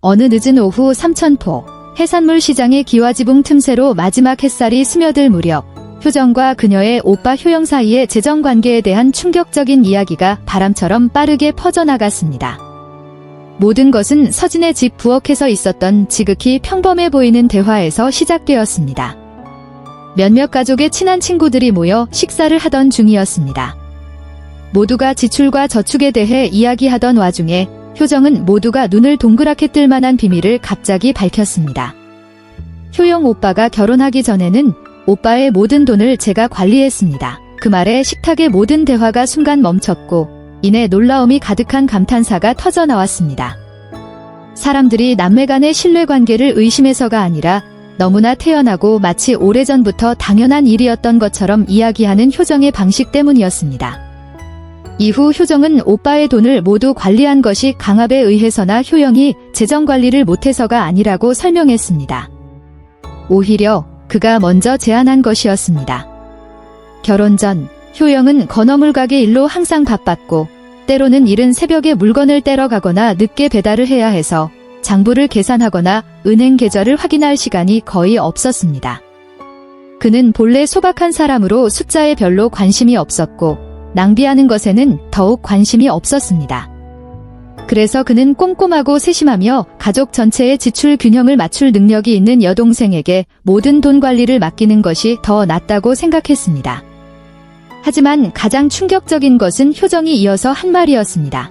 어느 늦은 오후 삼천포 해산물 시장의 기와지붕 틈새로 마지막 햇살이 스며들 무렵 효정과 그녀의 오빠 효영 사이의 재정관계에 대한 충격적인 이야기가 바람처럼 빠르게 퍼져나갔습니다. 모든 것은 서진의 집 부엌에서 있었던 지극히 평범해 보이는 대화에서 시작되었습니다. 몇몇 가족의 친한 친구들이 모여 식사를 하던 중이었습니다. 모두가 지출과 저축에 대해 이야기하던 와중에 효정은 모두가 눈을 동그랗게 뜰 만한 비밀을 갑자기 밝혔습니다. 효영 오빠가 결혼하기 전에는 오빠의 모든 돈을 제가 관리했습니다. 그 말에 식탁의 모든 대화가 순간 멈췄고 이내 놀라움이 가득한 감탄사가 터져나왔습니다. 사람들이 남매 간의 신뢰관계를 의심해서가 아니라 너무나 태연하고 마치 오래전부터 당연한 일이었던 것처럼 이야기하는 효정의 방식 때문이었습니다. 이후 효정은 오빠의 돈을 모두 관리한 것이 강압에 의해서나 효영이 재정관리를 못해서가 아니라고 설명했습니다. 오히려 그가 먼저 제안한 것이었습니다. 결혼 전 효영은 건어물 가게 일로 항상 바빴고 때로는 이른 새벽에 물건을 떼러 가거나 늦게 배달을 해야 해서 장부를 계산하거나 은행 계좌를 확인할 시간이 거의 없었습니다. 그는 본래 소박한 사람으로 숫자에 별로 관심이 없었고 낭비하는 것에는 더욱 관심이 없었습니다. 그래서 그는 꼼꼼하고 세심하며 가족 전체의 지출 균형을 맞출 능력이 있는 여동생에게 모든 돈 관리를 맡기는 것이 더 낫다고 생각했습니다. 하지만 가장 충격적인 것은 효정이 이어서 한 말이었습니다.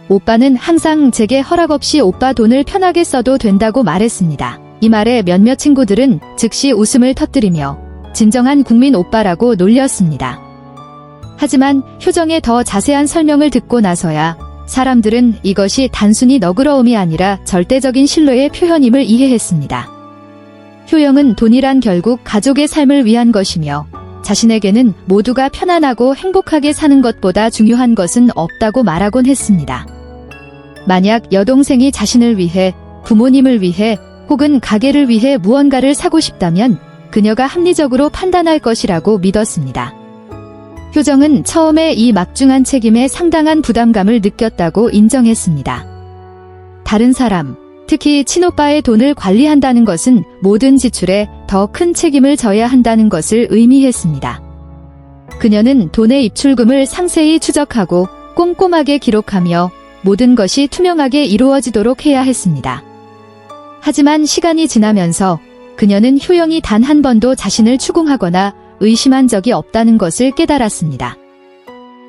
오빠는 항상 제게 허락 없이 오빠 돈을 편하게 써도 된다고 말했습니다. 이 말에 몇몇 친구들은 즉시 웃음을 터뜨리며 진정한 국민 오빠라고 놀렸습니다. 하지만 효정의 더 자세한 설명을 듣고 나서야 사람들은 이것이 단순히 너그러움이 아니라 절대적인 신뢰의 표현임을 이해했습니다. 효영은 돈이란 결국 가족의 삶을 위한 것이며 자신에게는 모두가 편안하고 행복하게 사는 것보다 중요한 것은 없다고 말하곤 했습니다. 만약 여동생이 자신을 위해, 부모님을 위해 혹은 가게를 위해 무언가를 사고 싶다면 그녀가 합리적으로 판단할 것이라고 믿었습니다. 효정은 처음에 이 막중한 책임에 상당한 부담감을 느꼈다고 인정했습니다. 다른 사람, 특히 친오빠의 돈을 관리한다는 것은 모든 지출에 더 큰 책임을 져야 한다는 것을 의미했습니다. 그녀는 돈의 입출금을 상세히 추적하고 꼼꼼하게 기록하며 모든 것이 투명하게 이루어지도록 해야 했습니다. 하지만 시간이 지나면서 그녀는 효영이 단 한 번도 자신을 추궁하거나 의심한 적이 없다는 것을 깨달았습니다.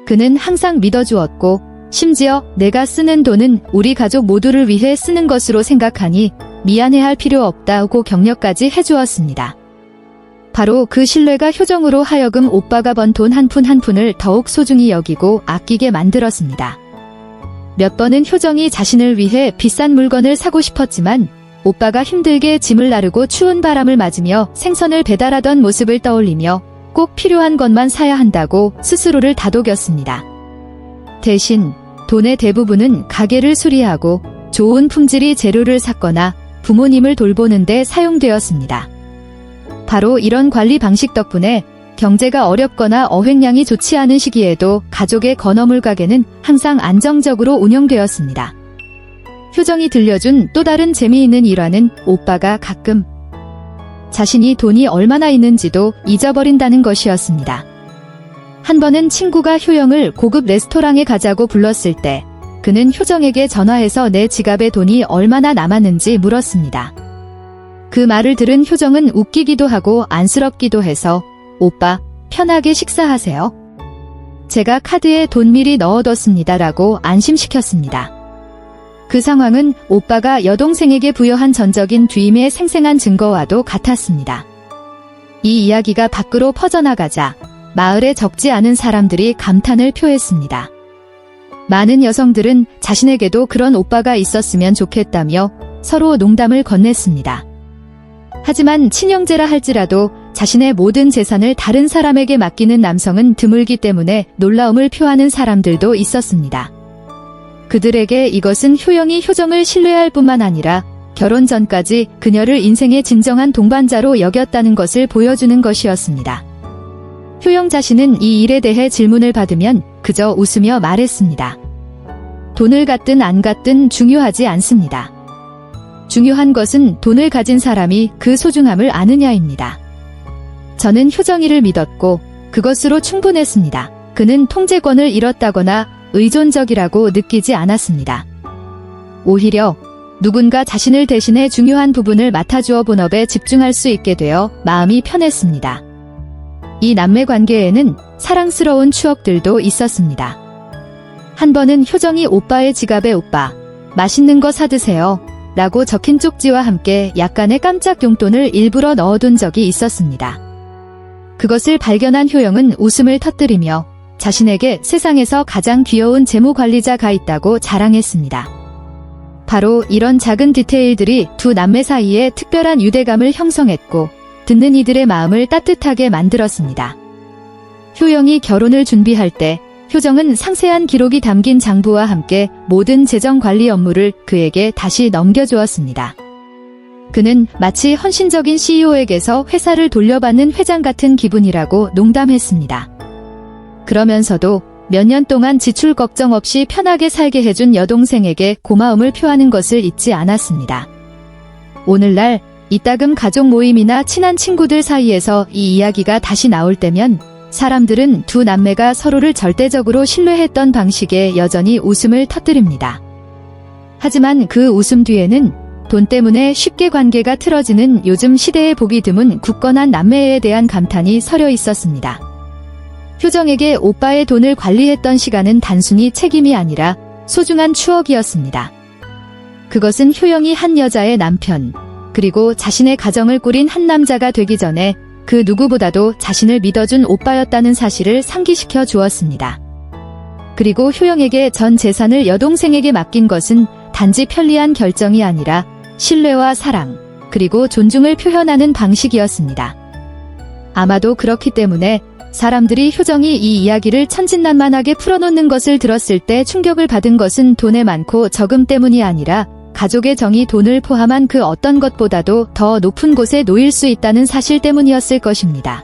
그는 항상 믿어주었고 심지어 내가 쓰는 돈은 우리 가족 모두를 위해 쓰는 것으로 생각하니 미안해할 필요 없다고 격려까지 해주었습니다. 바로 그 신뢰가 효정으로 하여금 오빠가 번 돈 한 푼 한 푼을 더욱 소중히 여기고 아끼게 만들었습니다. 몇 번은 효정이 자신을 위해 비싼 물건을 사고 싶었지만 오빠가 힘들게 짐을 나르고 추운 바람을 맞으며 생선을 배달하던 모습을 떠올리며 꼭 필요한 것만 사야 한다고 스스로를 다독였습니다. 대신 돈의 대부분은 가게를 수리하고 좋은 품질의 재료를 샀거나 부모님을 돌보는 데 사용되었습니다. 바로 이런 관리 방식 덕분에 경제가 어렵거나 어획량이 좋지 않은 시기에도 가족의 건어물 가게는 항상 안정적으로 운영되었습니다. 효정이 들려준 또 다른 재미있는 일화는 오빠가 가끔 자신이 돈이 얼마나 있는지도 잊어버린다는 것이었습니다. 한 번은 친구가 효영을 고급 레스토랑에 가자고 불렀을 때 그는 효정에게 전화해서 내 지갑에 돈이 얼마나 남았는지 물었습니다. 그 말을 들은 효정은 웃기기도 하고 안쓰럽기도 해서 오빠, 편하게 식사하세요. 제가 카드에 돈 미리 넣어뒀습니다라고 안심시켰습니다. 그 상황은 오빠가 여동생에게 부여한 전적인 뒤임의 생생한 증거와도 같았습니다. 이 이야기가 밖으로 퍼져나가자 마을에 적지 않은 사람들이 감탄을 표했습니다. 많은 여성들은 자신에게도 그런 오빠가 있었으면 좋겠다며 서로 농담을 건넸습니다. 하지만 친형제라 할지라도 자신의 모든 재산을 다른 사람에게 맡기는 남성은 드물기 때문에 놀라움을 표하는 사람들도 있었습니다. 그들에게 이것은 효영이 효정을 신뢰할 뿐만 아니라 결혼 전까지 그녀를 인생의 진정한 동반자로 여겼다는 것을 보여주는 것이었습니다. 효영 자신은 이 일에 대해 질문을 받으면 그저 웃으며 말했습니다. 돈을 갖든 안 갖든 중요하지 않습니다. 중요한 것은 돈을 가진 사람이 그 소중함을 아느냐입니다. 저는 효정이를 믿었고 그것으로 충분했습니다. 그는 통제권을 잃었다거나 의존적이라고 느끼지 않았습니다. 오히려 누군가 자신을 대신해 중요한 부분을 맡아주어 본업에 집중할 수 있게 되어 마음이 편했습니다. 이 남매 관계에는 사랑스러운 추억들도 있었습니다. 한 번은 효정이 오빠의 지갑에 오빠, 맛있는 거 사드세요 라고 적힌 쪽지와 함께 약간의 깜짝 용돈을 일부러 넣어둔 적이 있었습니다. 그것을 발견한 효영은 웃음을 터뜨리며 자신에게 세상에서 가장 귀여운 재무관리자가 있다고 자랑했습니다. 바로 이런 작은 디테일들이 두 남매 사이에 특별한 유대감을 형성했고 듣는 이들의 마음을 따뜻하게 만들었습니다. 효영이 결혼을 준비할 때 효정은 상세한 기록이 담긴 장부와 함께 모든 재정관리 업무를 그에게 다시 넘겨주었습니다. 그는 마치 헌신적인 CEO에게서 회사를 돌려받는 회장 같은 기분이라고 농담했습니다. 그러면서도 몇 년 동안 지출 걱정 없이 편하게 살게 해준 여동생에게 고마움을 표하는 것을 잊지 않았습니다. 오늘날 이따금 가족 모임이나 친한 친구들 사이에서 이 이야기가 다시 나올 때면 사람들은 두 남매가 서로를 절대적으로 신뢰했던 방식에 여전히 웃음을 터뜨립니다. 하지만 그 웃음 뒤에는 돈 때문에 쉽게 관계가 틀어지는 요즘 시대에 보기 드문 굳건한 남매에 대한 감탄이 서려 있었습니다. 효정에게 오빠의 돈을 관리했던 시간은 단순히 책임이 아니라 소중한 추억이었습니다. 그것은 효영이 한 여자의 남편, 그리고 자신의 가정을 꾸린 한 남자가 되기 전에 그 누구보다도 자신을 믿어준 오빠였다는 사실을 상기시켜 주었습니다. 그리고 효영에게 전 재산을 여동생에게 맡긴 것은 단지 편리한 결정이 아니라 신뢰와 사랑, 그리고 존중을 표현하는 방식이었습니다. 아마도 그렇기 때문에 사람들이 효정이 이 이야기를 천진난만하게 풀어놓는 것을 들었을 때 충격을 받은 것은 돈의 많고 적음 때문이 아니라 가족의 정이 돈을 포함한 그 어떤 것보다도 더 높은 곳에 놓일 수 있다는 사실 때문이었을 것입니다.